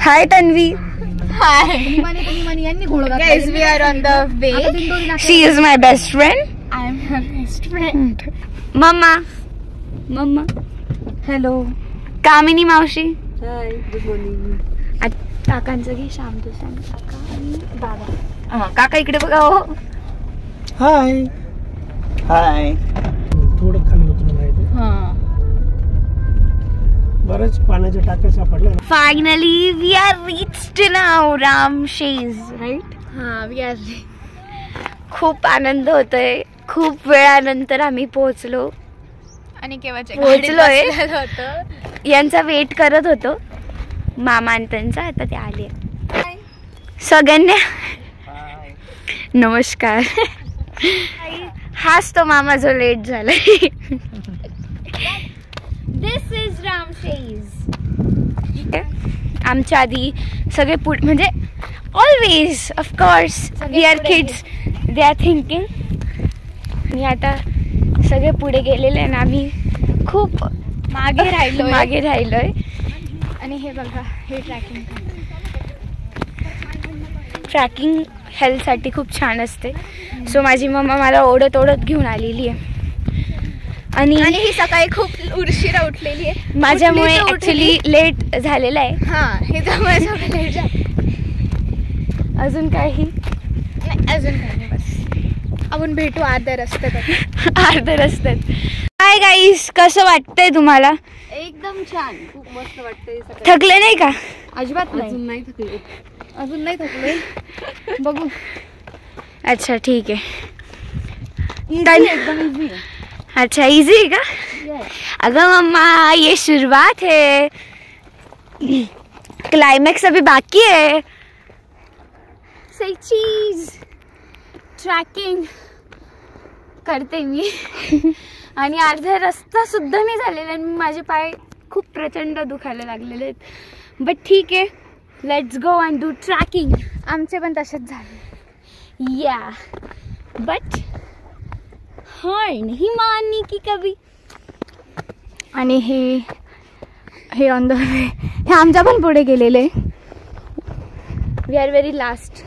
High Tanvi. High guys, we are on the way. She is my best friend. I am her best friend. मम्मा. मम्मा. Hello. Kamini मावशी. Hi, good morning. काकांचं घे श्याम दुसऱ्या काका आणि बाबा. हा काका इकडे बघा. हो हाय हाय. थोडं खाली होतं ना. बरंच पाण्याच्या टाक्या सापडल्या. Finally we are reached now Ramshej right. हा, we are. खूप आनंद होतोय. खूप वेळानंतर आम्ही पोहोचलो. आणि केव्हाचे पोहोचलोय. होतं यांचा वेट करत होतो मामा आणि त्यांचा. आता ते आले. सगळ्यांना नमस्कार. हाच तो मामा जो लेट झालाय. This is Ramshej. आमच्या आधी सगळे पुढे म्हणजे always of course we are kids they are thinking. आणि आता सगळे पुढे गेलेले ना आम्ही खूप मागे राहिलोय. आणि हे बघा, हे ट्रॅकिंग हेल्थसाठी खूप छान असते. सो माझी मम्मा मला ओढत घेऊन आलेली आहे. आणि ही सकाळी खूप उशिरा उठलेली आहे. माझ्यामुळे ऍक्च्युली लेट झालेला आहे. हा, हे त्यामुळे सगळं लेट झालं. अजून काही नाही, अजून काही नाही. बस आपण भेटू अर्ध्या रस्त्यात. अर्ध्या रस्त्यात. हाय गाईस, कसं वाटतंय तुम्हाला? एकदम छान, खूप मस्त वाटतंय. थकले नाही का? अजिबात नाही. अजून नाही थकले. बघू. अच्छा ठीक आहे. एकदम इझी आहे. अच्छा इजी है का? अगर मम्मा ये शुरुआत है, क्लाइमैक्स अभी बाकी है. सही चीज. ट्रॅकिंग करते मी. आणि अर्धा रस्ता सुद्धा नाही झालेला आणि माझे पाय खूप प्रचंड दुखायला लागलेले आहेत. बट ठीक आहे, let's go and do trekking. आमचे पण तसेच झाले. या बट हार नहीं माननी की कभी. आणि हे ऑन द वे. हे आमच्या पण पुढे गेलेले. We are very last.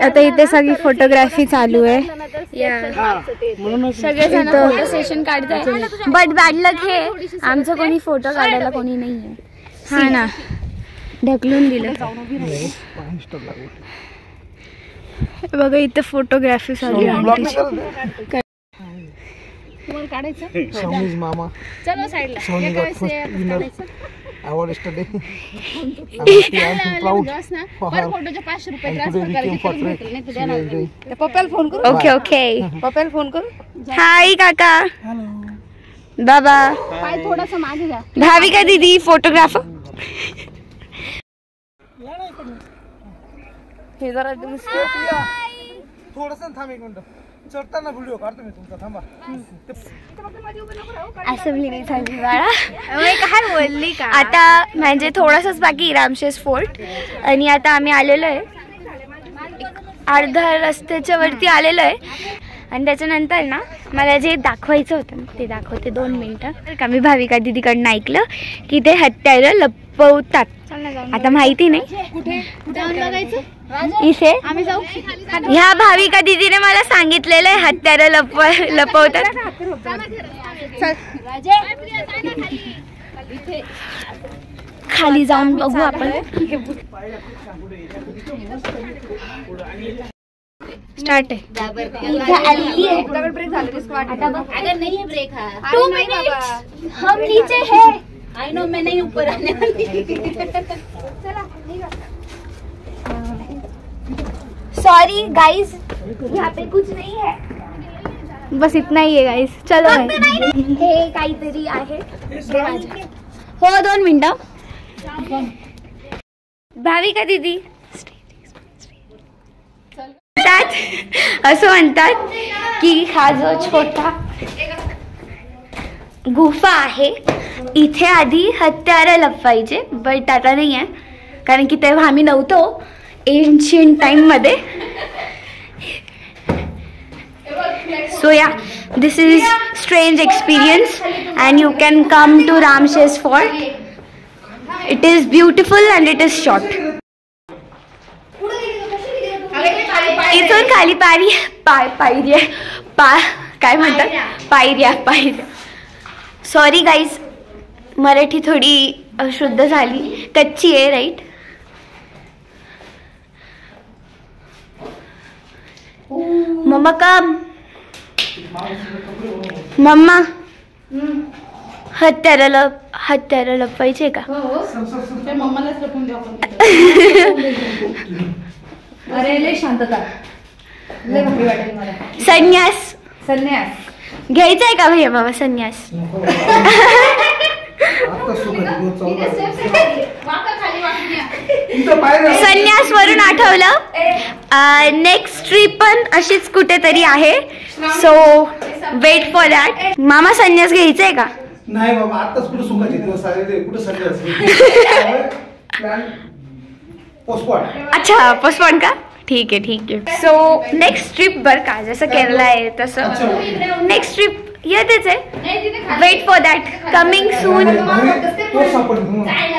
आता इथे सगळी फोटोग्राफी चालू आहे. सगळेजण फोटो सेशन काढताय. बट बॅड लक हे आमचं कोणी फोटो काढायला कोणी नाहीये. हा ना, ढकलून दिलं. बघा इथे फोटोग्राफी चालू आहे. Shami's mama. चलो साइडला. Shami got first winner award yesterday. I'm proud for her. And today we came for trek. She is enjoying. पप्पाला फोन करू. ओके पप्पाला फोन करू. हाय काका. बाबा. पाय थोडासा मागे घ्या. भाविका दीदी फोटोग्राफर. हे जरा थोडंसं थांब एक मिनिट. चढताना व्हिडिओ काढतो मी तुमचा. थांबा. असं नाही झाली बाळा. काय बोलली का? आता म्हणजे थोडंसंच बाकी रामशेज फोर्ट. आणि आता आम्ही आलेलो आहे, अर्धा रस्त्याच्या वरती आलेलो आहे. आणि त्याच्यानंतर ना मला जे दाखवायचं होतं ते दाखवते. 2 मिनिटं. का मी भाविका दीदीकडनं ऐकलं की ते हत्यारं लपवतात. आता माहिती नाही कुठे जाऊन बघायचं. इथे आम्ही जाऊ. ह्या भाविका दीदीने मला सांगितलेलं आहे हत्यारं लपवतात. खाली जाऊन बघू आपण. स्टार्ट आहे. इथे आलेली आहे. अगर नहीं है ब्रेक. 2 मिनट हम नीचे है. आई नो, मैं नहीं ऊपर आने वाली. सॉरी गाइस, यहाँ पे कुछ नहीं है. बस इतना ही है गाइस. चलो. हे काहीतरी आहे. हो 2 मिनिटं. भाविका दीदी असं म्हणतात की हा जो छोटा गुफा आहे इथे आधी हत्यारं लपवायचे. बट आता नाही आहे, कारण की तेव्हा आम्ही नव्हतो एन्शियंट टाइम मध्ये. So yeah, this is strange experience and you can come to Ramses Fort. It is beautiful and it is short. इथून खाली पायऱ्या काय म्हणतात पायऱ्या. सॉरी गाईज, मराठी थोडी अशुद्ध झाली, कच्ची आहे राईट. मम्मा काम मम्मा हत्यारा लपवायचे का? अरे शांतता, संन्यास घ्यायचा आहे का भैया बाबा? संन्यास संन्यास वरून आठवलं नेक्स्ट ट्रिप पण अशीच कुठेतरी आहे. So wait for that. मामा संन्यास घ्यायचा आहे का? नाही बाबा, आताच कुठे सुखाचे दिवस आले, कुठे संन्यास. अच्छा पोस्टपोन का? ठीक आहे. सो नेक्स्ट ट्रिप बर का, जसं केरला आहे तसं नेक्स्ट ट्रिप येतेच आहे. Wait for that, coming soon.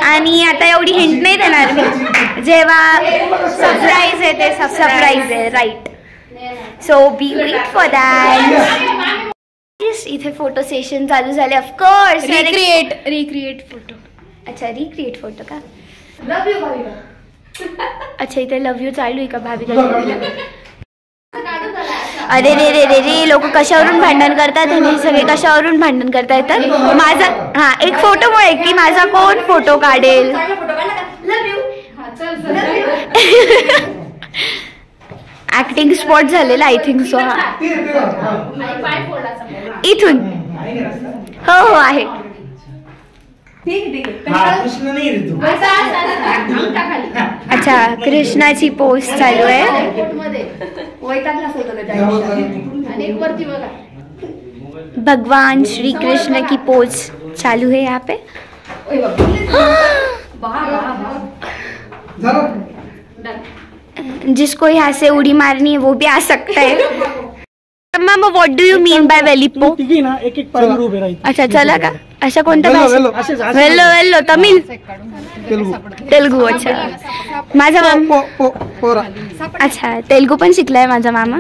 आणि आता एवढी हिंट नाही देणार मी, जेव्हा सरप्राईज आहे ते सरप्राईज आहे right. So be wait for that. इथे फोटो सेशन चालू झाले ऑफकोर्स. Recreate photo. अच्छा रिक्रिएट फोटो का? Love you Bhavika. अच्छा इथे लव यू चालू आहे का भाविका? अरे रे लोक कशावरून भांडण करतात आणि सगळे कशावरून भांडण करता येतात. माझा हा एक फोटोमुळे की माझा कोण फोटो काढेल. ऍक्टिंग स्पॉट झालेला आय थिंक सो. हा इथून हो आहे. अच्छा कृष्णाची पोस्ट चालू आहे. भगवान श्री कृष्ण की पोज चालू है यहाँ पे. जिसको यहाँ से उड़ी मारनी है वो भी आ सकता है. मामा what do you mean by वेलिपो? अच्छा चला का? अशा कोणत्या भाषा? वेल्लो तमिळ तेलुगू. अच्छा माझा मामा अच्छा तेलुगू पण शिकलाय माझा मामा.